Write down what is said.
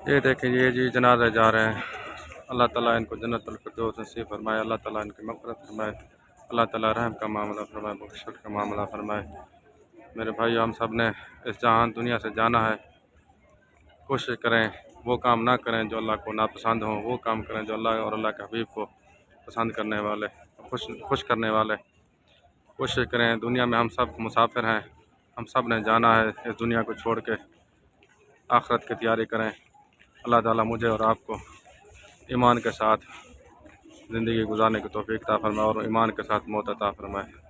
ये देखें ये जी जनाजा जा रहे हैं। अल्लाह ताला इनको जन्नत उल फिरदौस नसीब फरमाए, अल्लाह ताला इनकी मग़फ़िरत फरमाए, अल्लाह ताला रहम का मामला फरमाए, बख्शिश का मामला फरमाए। मेरे भाइयों, हम सब ने इस जहान दुनिया से जाना है। कोशिश करें वो काम ना करें जो अल्लाह को नापसंद हो, वो काम करें जो अल्लाह और अल्लाह के हबीब को पसंद करने वाले, खुश करने वाले। कोशिश करें, दुनिया में हम सब मुसाफिर हैं, हम सब ने जाना है इस दुनिया को छोड़ के। आखिरत की तैयारी करें। अल्लाह ताला मुझे और आपको ईमान के साथ ज़िंदगी गुजारने की तौफ़ीक़ अता फरमाए और ईमान के साथ मौत अता फरमाए।